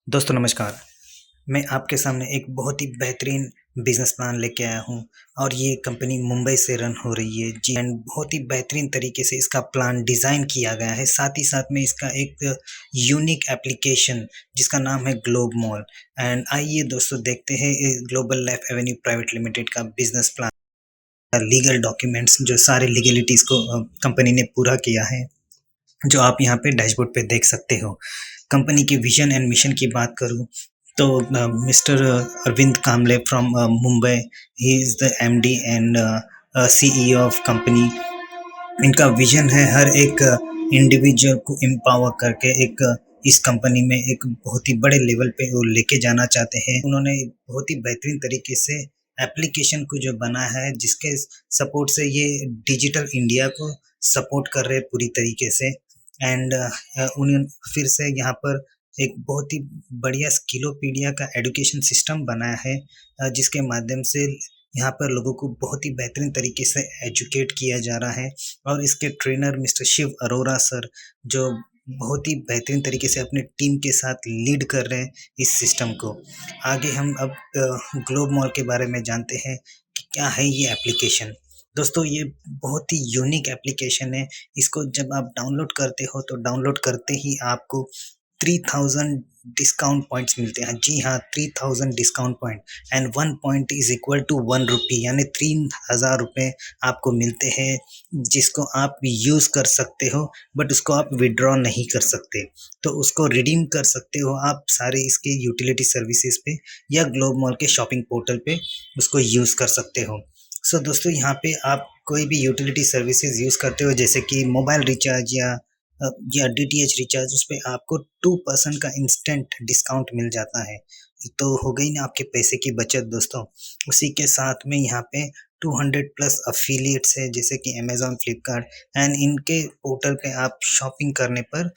दोस्तों नमस्कार। मैं आपके सामने एक बहुत ही बेहतरीन बिज़नेस प्लान लेके आया हूँ और ये कंपनी मुंबई से रन हो रही है जी एंड बहुत ही बेहतरीन तरीके से इसका प्लान डिज़ाइन किया गया है। साथ ही साथ में इसका एक यूनिक एप्लीकेशन जिसका नाम है ग्लोब मॉल। एंड आइए दोस्तों देखते हैं global life Avenue private limited का बिज़नेस प्लान, लीगल डॉक्यूमेंट्स जो सारे लीगलिटीज़ को कंपनी ने पूरा किया है, जो आप यहाँ पे डैशबोर्ड पे देख सकते हो। कंपनी की विजन एंड मिशन की बात करूँ तो mister Arvind Kamle from Mumbai, he is the MD and CEO of company. इनका विजन है हर एक इंडिविजुअल को एम्पावर करके इस कंपनी में एक बहुत ही बड़े लेवल पे वो लेके जाना चाहते हैं। उन्होंने बहुत ही बेहतरीन तरीके से एप्लीकेशन को जो बना है, जिसके सपोर्ट से ये डिजिटल इंडिया को सपोर्ट कर रहे हैं पूरी तरीके से। एंड उन्हें फिर से यहाँ पर एक बहुत ही बढ़िया स्किलोपीडिया का एजुकेशन सिस्टम बनाया है, जिसके माध्यम से यहाँ पर लोगों को बहुत ही बेहतरीन तरीके से एजुकेट किया जा रहा है। और इसके trainer mister Shiv Arora sir, जो बहुत ही बेहतरीन तरीके से अपने टीम के साथ लीड कर रहे हैं इस सिस्टम को। आगे हम अब ग्लोब मॉल के बारे में जानते हैं कि क्या है ये एप्लीकेशन। दोस्तों ये बहुत ही यूनिक एप्लीकेशन है। इसको जब आप डाउनलोड करते हो तो डाउनलोड करते ही आपको 3000 डिस्काउंट पॉइंट्स मिलते हैं। जी हाँ, 3000 discount point and 1 point is equal to 1 rupee, यानी 3000 रुपये आपको मिलते हैं, जिसको आप यूज़ कर सकते हो बट उसको आप विड्रॉ नहीं कर सकते। तो उसको रिडीम कर सकते हो आप सारे इसके यूटिलिटी सर्विसेज पे या ग्लोब मॉल के शॉपिंग पोर्टल पे उसको यूज़ कर सकते हो। सो दोस्तों यहाँ पे आप कोई भी यूटिलिटी सर्विसेज यूज़ करते हो, जैसे कि मोबाइल रिचार्ज या डीटीएच रिचार्ज, उस पे आपको 2% का इंस्टेंट डिस्काउंट मिल जाता है। तो हो गई ना आपके पैसे की बचत दोस्तों। उसी के साथ में यहाँ पे 200 प्लस अफिलिएट्स है, जैसे कि अमेजॉन, फ्लिपकार्ट, एंड इनके पोर्टल पे आप शॉपिंग करने पर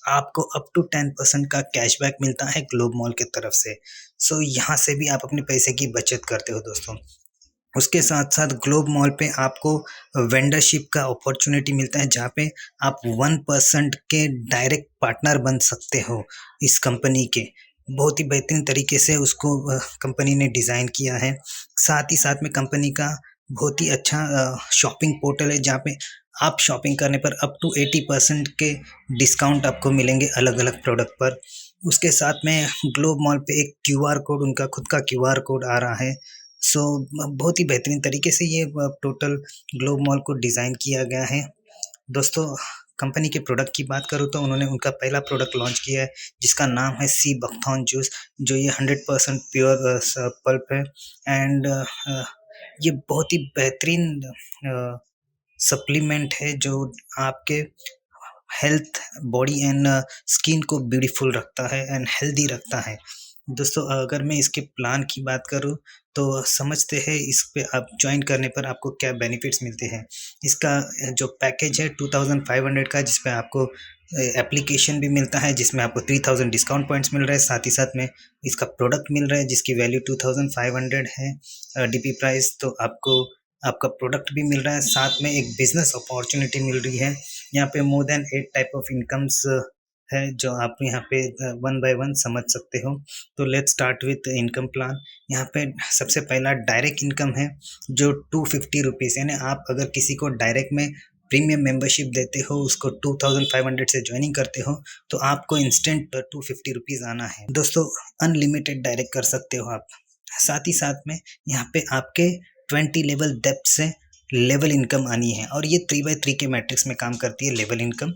आपको अप टू 10% का कैशबैक मिलता है ग्लोब मॉल की तरफ से। सो यहाँ से भी आप अपने पैसे की बचत करते हो दोस्तों। उसके साथ-साथ ग्लोब मॉल पे आपको वेंडरशिप का अपॉर्चुनिटी मिलता है, जहाँ पे आप 1% के डायरेक्ट पार्टनर बन सकते हो इस कंपनी के। बहुत ही बेहतरीन तरीके से उसको कंपनी ने डिज़ाइन किया है। साथ ही साथ में कंपनी का बहुत ही अच्छा शॉपिंग पोर्टल है, जहाँ पे आप शॉपिंग करने पर अप टू 80% के डिस्काउंट आपको मिलेंगे अलग-अलग प्रोडक्ट पर। उसके साथ में ग्लोब मॉल पे एक क्यूआर कोड, उनका खुद का क्यूआर कोड आ रहा है। सो बहुत ही बेहतरीन तरीके से ये टोटल ग्लोब मॉल को डिज़ाइन किया गया है। दोस्तों कंपनी के प्रोडक्ट की बात करूँ तो उन्होंने उनका पहला प्रोडक्ट लॉन्च किया है, जिसका नाम है सी बकथॉर्न जूस, जो ये 100% प्योर पल्प है। एंड ये बहुत ही बेहतरीन सप्लीमेंट है, जो आपके हेल्थ, बॉडी एंड स्किन को ब्यूटीफुल रखता है एंड हेल्दी रखता है। दोस्तों अगर मैं इसके प्लान की बात करूँ तो समझते हैं इस पे आप ज्वाइन करने पर आपको क्या बेनिफिट्स मिलते हैं। इसका जो पैकेज है 2500 का, जिस पे आपको एप्लीकेशन भी मिलता है, जिसमें आपको 3000 डिस्काउंट पॉइंट्स मिल रहे हैं। साथ ही साथ में इसका प्रोडक्ट मिल रहा है जिसकी वैल्यू 2500 है डीपी प्राइस। तो आपको आपका प्रोडक्ट भी मिल रहा है, साथ में एक बिजनेस अपॉर्चुनिटी मिल रही है। यहाँ पे more than 8 type of incomes है, जो आप यहाँ पे वन बाय वन समझ सकते हो। तो let's start with income plan. यहाँ पे सबसे पहला डायरेक्ट इनकम है, जो 250 रुपीज़, यानी आप अगर किसी को डायरेक्ट में प्रीमियम मेंबरशिप देते हो, उसको 2500 से ज्वाइनिंग करते हो, तो आपको इंस्टेंट 250 रुपीज़ आना है दोस्तों। अनलिमिटेड डायरेक्ट कर सकते हो आप। साथ ही साथ में यहाँ पे आपके 20 लेवल डेप्थ से लेवल इनकम आनी है, और ये 3x3 के मैट्रिक्स में काम करती है लेवल इनकम।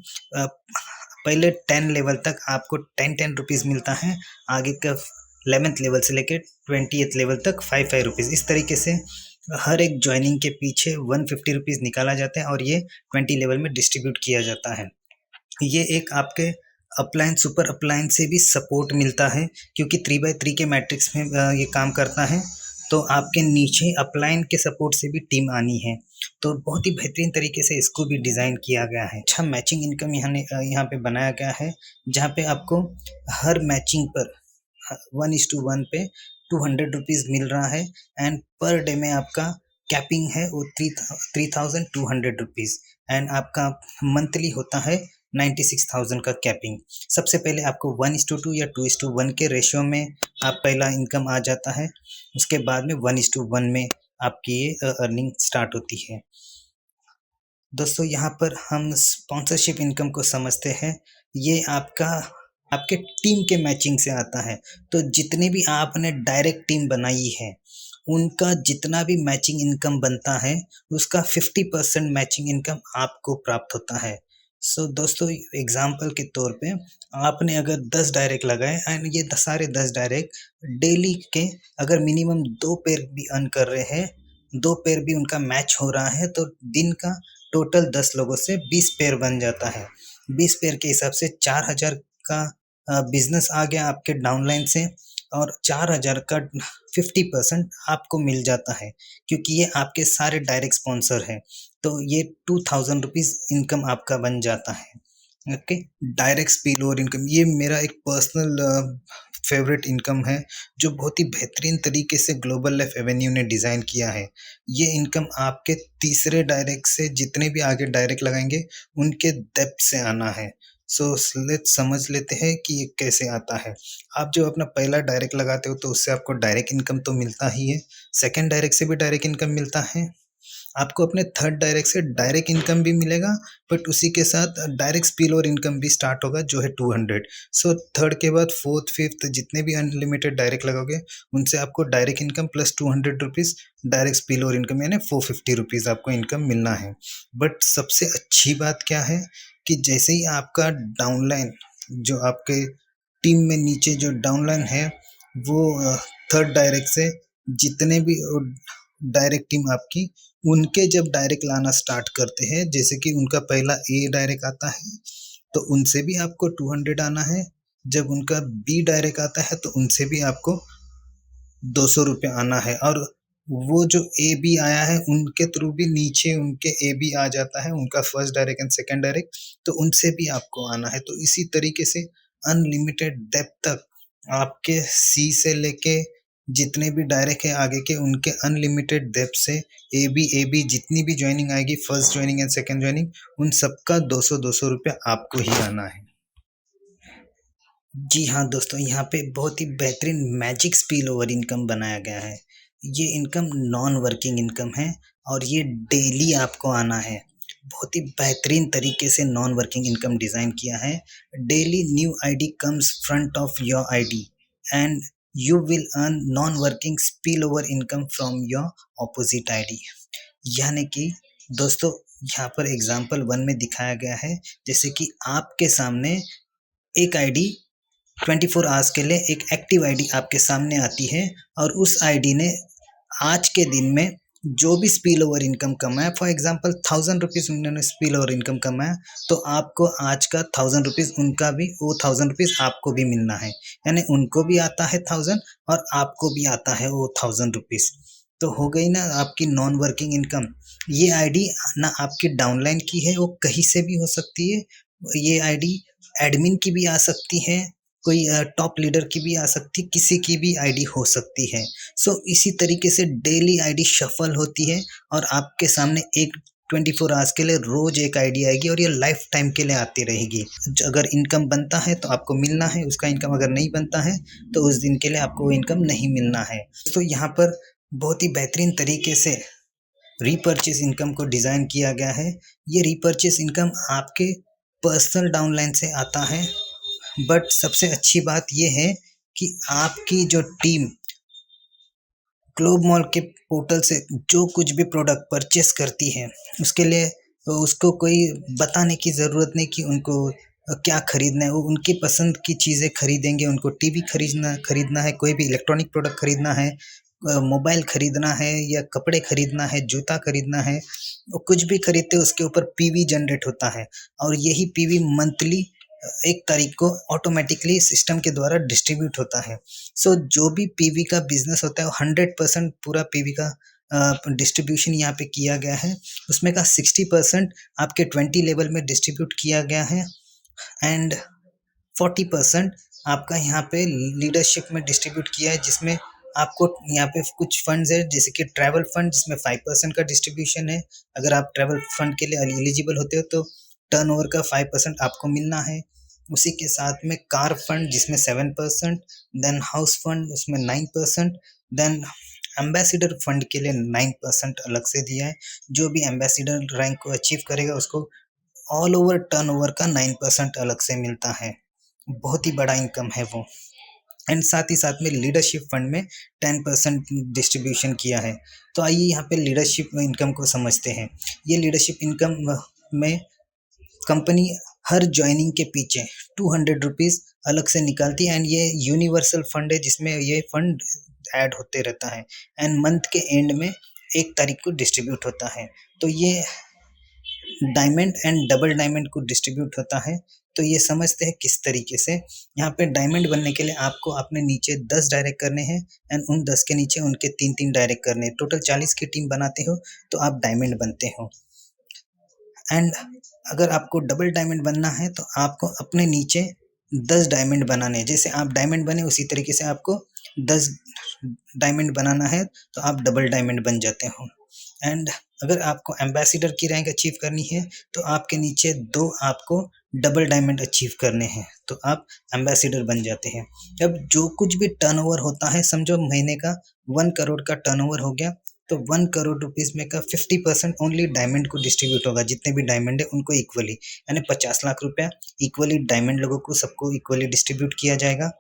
पहले 10 लेवल तक आपको 10 रुपीज़ मिलता है, आगे का 11th लेवल से लेकर 20th लेवल तक 5 रुपीज़। इस तरीके से हर एक ज्वाइनिंग के पीछे 150 रुपीज़ निकाला जाता है और ये 20 लेवल में डिस्ट्रीब्यूट किया जाता है। ये एक आपके अपलाइन, सुपर अपलाइन से भी सपोर्ट मिलता है, क्योंकि 3x3 के मैट्रिक्स में ये काम करता है। तो आपके नीचे अपलाइन के सपोर्ट से भी टीम आनी है। तो बहुत ही बेहतरीन तरीके से इसको भी डिज़ाइन किया गया है। अच्छा मैचिंग इनकम यहाँ पे बनाया गया है, जहाँ पे आपको हर मैचिंग पर 1:1 पे 200 रुपीज़ मिल रहा है। एंड पर डे में आपका कैपिंग है वो 3200 रुपीज़। एंड आपका मंथली होता है 96,000 का कैपिंग। सबसे पहले आपको 1:2 या 2:1 के रेशियो में आप पहला इनकम आ जाता है। उसके बाद में 1:1 में आपकी ये अर्निंग स्टार्ट होती है। दोस्तों यहाँ पर हम स्पॉन्सरशिप इनकम को समझते हैं। ये आपका आपके टीम के मैचिंग से आता है। तो जितने भी आपने डायरेक्ट टीम बनाई है उनका जितना भी मैचिंग इनकम बनता है उसका 50% मैचिंग इनकम आपको प्राप्त होता है। सो दोस्तों एग्जाम्पल के तौर पे आपने अगर 10 डायरेक्ट लगाए एंड ये सारे 10 डायरेक्ट डेली के अगर मिनिमम 2 पेयर भी अर्न कर रहे हैं, 2 पेयर भी उनका मैच हो रहा है, तो दिन का टोटल 10 लोगों से 20 पेयर बन जाता है। 20 पेयर के हिसाब से 4,000 का बिजनेस आ गया आपके डाउनलाइन से, और 4,000 का 50% आपको मिल जाता है क्योंकि ये आपके सारे डायरेक्ट स्पॉन्सर हैं। तो ये 2,000 रुपीज़ इनकम आपका बन जाता है। Okay, direct spill over income ये मेरा एक पर्सनल फेवरेट इनकम है जो बहुत ही बेहतरीन तरीके से ग्लोबल लाइफ एवेन्यू ने डिज़ाइन किया है। ये इनकम आपके तीसरे डायरेक्ट से जितने भी आगे डायरेक्ट लगाएंगे उनके डेप्थ से आना है। सो लेट्स समझ लेते हैं कि ये कैसे आता है। आप जो अपना पहला डायरेक्ट लगाते हो तो उससे आपको डायरेक्ट इनकम तो मिलता ही है, सेकंड डायरेक्ट से भी डायरेक्ट इनकम मिलता है, आपको अपने थर्ड डायरेक्ट से डायरेक्ट इनकम भी मिलेगा, बट उसी के साथ डायरेक्ट स्पिल और इनकम भी स्टार्ट होगा जो है 200। सो थर्ड के बाद फोर्थ फिफ्थ जितने भी अनलिमिटेड डायरेक्ट लगाओगे उनसे आपको direct income plus 200 rupees direct spill और इनकम यानी 450 रुपीज़ आपको इनकम मिलना है। बट सबसे अच्छी बात क्या है कि जैसे ही आपका डाउनलाइन जो आपके टीम में नीचे जो डाउनलाइन है वो थर्ड डायरेक्ट से जितने भी डायरेक्ट टीम आपकी उनके जब डायरेक्ट लाना स्टार्ट करते हैं, जैसे कि उनका पहला ए डायरेक्ट आता है तो उनसे भी आपको 200 आना है, जब उनका बी डायरेक्ट आता है तो उनसे भी आपको 200 रुपये आना है, और वो जो ए बी आया है उनके थ्रू भी नीचे उनके ए बी आ जाता है, उनका first direct and second direct, तो उनसे भी आपको आना है। तो इसी तरीके से अनलिमिटेड डेप्थ तक आपके सी से लेके जितने भी डायरेक्ट है आगे के उनके अनलिमिटेड डेप्थ से ए बी जितनी भी ज्वाइनिंग आएगी, first joining and second joining, उन सबका 200 रुपये आपको ही आना है। जी हाँ दोस्तों, यहाँ पे बहुत ही बेहतरीन मैजिक स्पिल ओवर इनकम बनाया गया है। ये इनकम नॉन वर्किंग इनकम है और ये डेली आपको आना है। बहुत ही बेहतरीन तरीके से नॉन वर्किंग इनकम डिज़ाइन किया है। Daily new ID comes front of your ID and you will earn non working spill over income from your opposite ID. यानी कि दोस्तों यहाँ पर एग्जाम्पल 1 में दिखाया गया है, जैसे कि आपके सामने एक आईडी 24 आवर्स के लिए एक एक्टिव आईडी आपके सामने आती है और उस आईडी ने आज के दिन में जो भी स्पिल ओवर इनकम कमाया, फॉर एग्जांपल 1,000 रुपीज़ उन्होंने स्पिल ओवर इनकम कमाया, तो आपको आज का 1,000 रुपीज़ उनका भी वो 1,000 रुपीज़ आपको भी मिलना है। यानी उनको भी आता है 1,000 और आपको भी आता है वो 1,000 रुपीज़। तो हो गई ना आपकी नॉन वर्किंग इनकम। ये आईडी ना आपकी डाउनलाइन की है, वो कहीं से भी हो सकती है। ये आईडी एडमिन की भी आ सकती है, कोई टॉप लीडर की भी आ सकती है, किसी की भी आईडी हो सकती है। सो इसी तरीके से डेली आईडी शफल होती है और आपके सामने एक 24 आवर्स के लिए रोज एक आईडी आएगी और ये लाइफ टाइम के लिए आती रहेगी। अगर इनकम बनता है तो आपको मिलना है उसका इनकम, अगर नहीं बनता है तो उस दिन के लिए आपको वो इनकम नहीं मिलना है। तो यहाँ पर बहुत ही बेहतरीन तरीके से रीपर्चेस इनकम को डिज़ाइन किया गया है। ये रीपर्चेस इनकम आपके पर्सनल डाउनलाइन से आता है, बट सबसे अच्छी बात यह है कि आपकी जो टीम ग्लोब मॉल के पोर्टल से जो कुछ भी प्रोडक्ट परचेस करती है उसके लिए उसको कोई बताने की ज़रूरत नहीं कि उनको क्या खरीदना है। वो उनकी पसंद की चीज़ें खरीदेंगे। उनको टीवी खरीदना है, कोई भी इलेक्ट्रॉनिक प्रोडक्ट खरीदना है, मोबाइल खरीदना है या कपड़े खरीदना है, जूता खरीदना है, वो कुछ भी खरीदते उसके ऊपर पीवी जनरेट होता है और यही पीवी मंथली 1 तारीख को ऑटोमेटिकली सिस्टम के द्वारा डिस्ट्रीब्यूट होता है। सो जो भी पीवी का बिजनेस होता है 100% पूरा पीवी का डिस्ट्रीब्यूशन यहाँ पे किया गया है। उसमें का 60% आपके 20 लेवल में डिस्ट्रीब्यूट किया गया है एंड 40% आपका यहाँ पे लीडरशिप में डिस्ट्रीब्यूट किया है, जिसमें आपको यहाँ पे कुछ फंड्स है जैसे कि ट्रैवल फंड जिसमें 5% का डिस्ट्रीब्यूशन है। अगर आप ट्रैवल फंड के लिए एलिजिबल होते हो तो टर्नओवर का 5% आपको मिलना है। उसी के साथ में कार फंड जिसमें 7%, देन हाउस फंड उसमें 9%, देन एम्बेसडर फंड के लिए 9% अलग से दिया है। जो भी एम्बेसडर रैंक को अचीव करेगा उसको ऑल ओवर टर्नओवर का 9% अलग से मिलता है। बहुत ही बड़ा इनकम है वो। एंड साथ ही साथ में लीडरशिप फंड में 10% डिस्ट्रीब्यूशन किया है। तो आइए यहाँ पे लीडरशिप इनकम को समझते हैं। ये लीडरशिप इनकम में कंपनी हर ज्वाइनिंग के पीछे 200 रुपीज़ अलग से निकालती है। एंड ये यूनिवर्सल फंड है जिसमें ये फंड ऐड होते रहता है एंड मंथ के एंड में 1 तारीख को डिस्ट्रीब्यूट होता है। तो ये डायमंड एंड डबल डायमंड को डिस्ट्रीब्यूट होता है। तो ये समझते हैं किस तरीके से। यहाँ पे डायमंड बनने के लिए आपको अपने नीचे 10 डायरेक्ट करने हैं एंड उन 10 के नीचे उनके 3-3 डायरेक्ट करने हैं। टोटल 40 की टीम बनाते हो तो आप डायमंड बनते हो। एंड अगर आपको डबल डायमंड बनना है तो आपको अपने नीचे 10 डायमंड बनाने हैं। जैसे आप डायमंड बने उसी तरीके से आपको 10 डायमंड बनाना है तो आप डबल डायमंड बन जाते हो। एंड अगर आपको एम्बेसडर की रैंक अचीव करनी है तो आपके नीचे 2 आपको डबल डायमंड अचीव करने हैं तो आप एम्बेसडर बन जाते हैं। अब जो कुछ भी टर्नओवर होता है, समझो महीने का 1 करोड़ का टर्नओवर हो गया तो 1 करोड़ रुपीज़ में का 50% ओनली डायमंड को डिस्ट्रीब्यूट होगा। जितने भी डायमंड है उनको इक्वली, यानी 50 लाख रुपया इक्वली डायमंड लोगों को सबको इक्वली डिस्ट्रीब्यूट किया जाएगा।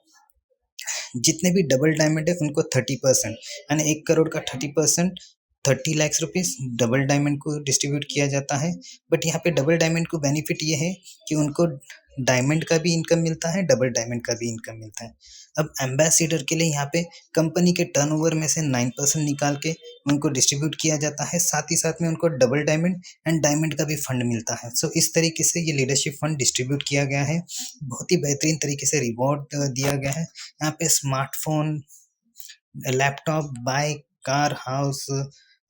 जितने भी डबल डायमंड है उनको 30%, यानी 1 करोड़ का 30% 30 लाख रुपीज़ डबल डायमंड को डिस्ट्रीब्यूट किया जाता है। बट यहाँ पे डबल डायमंड को बेनिफिट ये है कि उनको डायमंड का भी इनकम मिलता है, डबल डायमंड का भी इनकम मिलता है। अब एम्बेसडर के लिए यहाँ पे कंपनी के टर्नओवर में से 9% निकाल के उनको डिस्ट्रीब्यूट किया जाता है। साथ ही साथ में उनको डबल डायमंड एंड डायमंड का भी फंड मिलता है। सो इस तरीके से ये लीडरशिप फंड डिस्ट्रीब्यूट किया गया है। बहुत ही बेहतरीन तरीके से रिवॉर्ड दिया गया है। यहाँ पे smartphone, laptop, bike, car, house,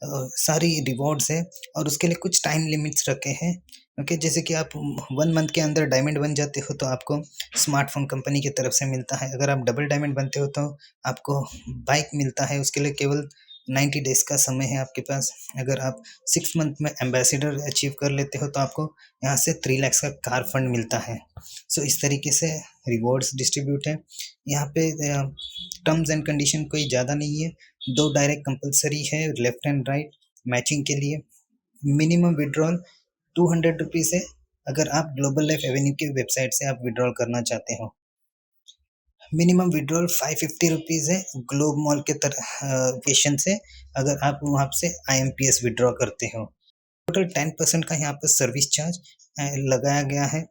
सारी रिवॉर्ड्स है और उसके लिए कुछ टाइम लिमिट्स रखे हैं। ओके, जैसे कि आप 1 मंथ के अंदर डायमंड बन जाते हो तो आपको स्मार्टफोन कंपनी की तरफ से मिलता है। अगर आप डबल डायमंड बनते हो तो आपको बाइक मिलता है। उसके लिए केवल 90 डेज़ का समय है आपके पास। अगर आप 6 मंथ में एम्बेसडर अचीव कर लेते हो तो आपको यहाँ से 3 लाख का कार फंड मिलता है। सो इस तरीके से रिवॉर्ड्स डिस्ट्रीब्यूट है। यहाँ पे टर्म्स एंड कंडीशन कोई ज़्यादा नहीं है। 2 डायरेक्ट कंपलसरी है लेफ्ट एंड राइट मैचिंग के लिए। मिनिमम विड्रॉल 200 रुपीज़ है अगर आप ग्लोबल लाइफ एवेन्यू की वेबसाइट से आप विड्रॉल करना चाहते हो। मिनिमम विड्रॉल 550 रुपीज़ है ग्लोब मॉल के लोकेशन से अगर आप वहाँ से IMPS विड्रॉ करते हो। टोटल 10% का यहाँ पर सर्विस चार्ज लगाया गया है।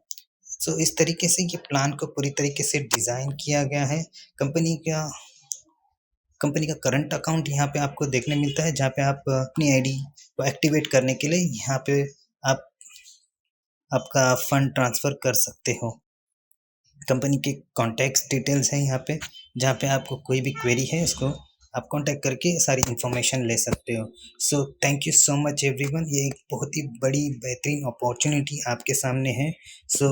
सो इस तरीके से ये प्लान को पूरी तरीके से डिज़ाइन किया गया है। कंपनी का करंट अकाउंट यहाँ पे आपको देखने मिलता है जहाँ पे आप अपनी आईडी को एक्टिवेट करने के लिए यहाँ पे आप आपका फंड ट्रांसफ़र कर सकते हो। कंपनी के कॉन्टैक्ट्स डिटेल्स हैं यहाँ पे, जहाँ पे आपको कोई भी क्वेरी है उसको आप कॉन्टैक्ट करके सारी इन्फॉर्मेशन ले सकते हो। So thank you so much everyone. ये एक बहुत ही बड़ी बेहतरीन अपॉर्चुनिटी आपके सामने है। सो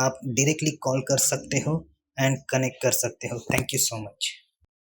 आप डायरेक्टली कॉल कर सकते हो एंड कनेक्ट कर सकते हो। Thank you so much.